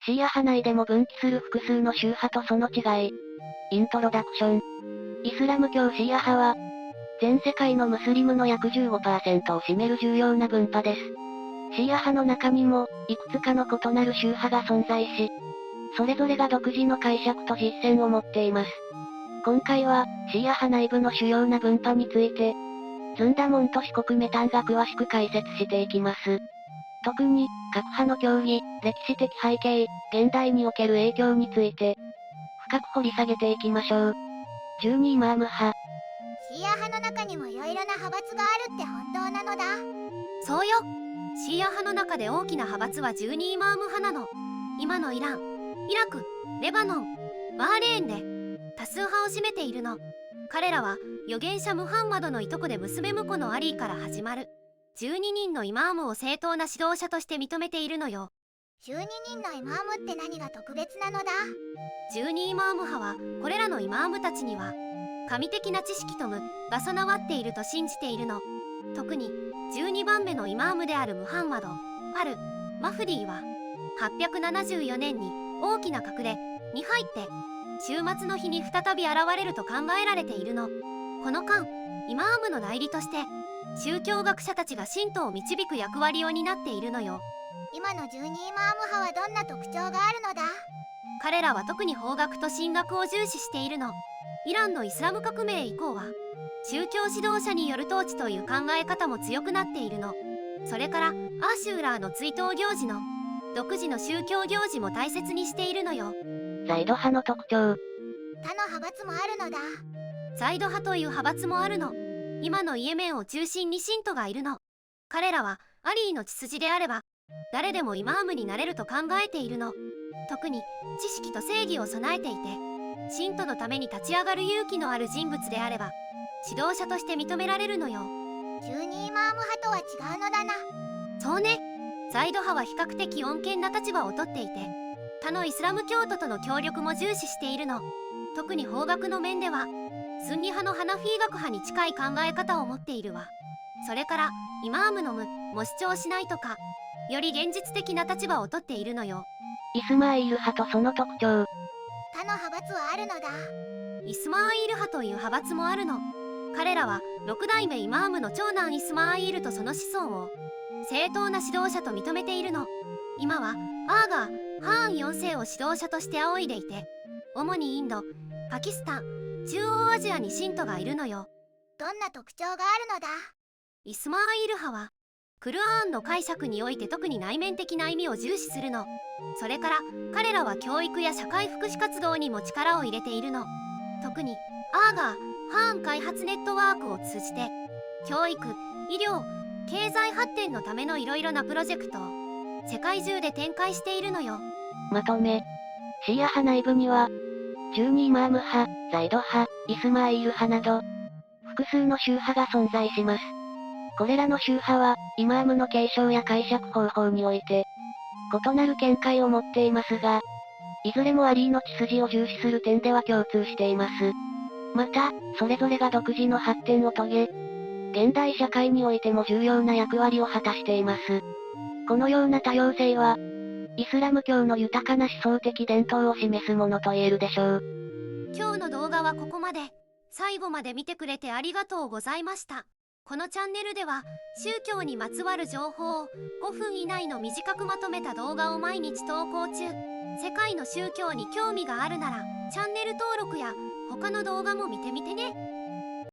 シーア派内でも分岐する複数の宗派とその違い。イントロダクション。イスラム教シーア派は、全世界のムスリムの約15%を占める重要な分派です。シーア派の中にも、いくつかの異なる宗派が存在し、それぞれが独自の解釈と実践を持っています。今回は、シーア派内部の主要な分派について、ズンダモンと四国メタンが詳しく解説していきます。特に、各派の教義、歴史的背景、現代における影響について、深く掘り下げていきましょう。12イマーム派。シーア派の中にもいろいろな派閥があるって本当なのだ。そうよ。シーア派の中で大きな派閥は12イマーム派なの。今のイラン、イラク、レバノン、バーレーンで多数派を占めているの。彼らは預言者ムハンマドのいとこで娘婿のアリーから始まる12人のイマームを正当な指導者として認めているのよ。12人のイマームって何が特別なのだ。12イマーム派はこれらのイマームたちには神的な知識と無が備わっていると信じているの。特に12番目のイマームであるムハンマド・アル・マフディは874年に大きな隠れに入って終末の日に再び現れると考えられているの。この間、イマームの代理として宗教学者たちが信徒を導く役割を担っているのよ。今の12イマーム派はどんな特徴があるのだ。彼らは特に法学と神学を重視しているの。イランのイスラム革命以降は宗教指導者による統治という考え方も強くなっているの。それからアーシューラーの追悼行事の独自の宗教行事も大切にしているのよ。ザイド派の特徴。他の派閥もあるのだ。ザイド派という派閥もあるの。今のイエメンを中心に信徒がいるの。彼らはアリーの血筋であれば誰でもイマームになれると考えているの。特に知識と正義を備えていて信徒のために立ち上がる勇気のある人物であれば指導者として認められるのよ。12イマーム派とは違うのだな。そうね。ザイド派は比較的穏健な立場をとっていて他のイスラム教徒との協力も重視しているの。特に法学の面ではスンニ派のハナフィー学派に近い考え方を持っているわ。それからイマームの無も主張しないとかより現実的な立場をとっているのよ。イスマーイール派とその特徴。他の派閥はあるのだ。イスマーイール派という派閥もあるの。彼らは6代目イマームの長男イスマーイールとその子孫を正当な指導者と認めているの。今はアーガー・ハーン4世を指導者として仰いでいて主にインド、パキスタン、中央アジアに信徒がいるのよ。どんな特徴があるのだ。イスマーイール派はクルアーンの解釈において特に内面的な意味を重視するの。それから彼らは教育や社会福祉活動にも力を入れているの。特にアーガー・ハーン開発ネットワークを通じて教育、医療、経済発展のためのいろいろなプロジェクトを世界中で展開しているのよ。まとめ。シーア派内部には、12イマーム派、ザイド派、イスマーイール派など、複数の宗派が存在します。これらの宗派は、イマームの継承や解釈方法において、異なる見解を持っていますが、いずれもアリーの血筋を重視する点では共通しています。また、それぞれが独自の発展を遂げ、現代社会においても重要な役割を果たしています。このような多様性は、イスラム教の豊かな思想的伝統を示すものと言えるでしょう。今日の動画はここまで。最後まで見てくれてありがとうございました。このチャンネルでは宗教にまつわる情報を5分以内の短くまとめた動画を毎日投稿中。世界の宗教に興味があるならチャンネル登録や他の動画も見てみてね。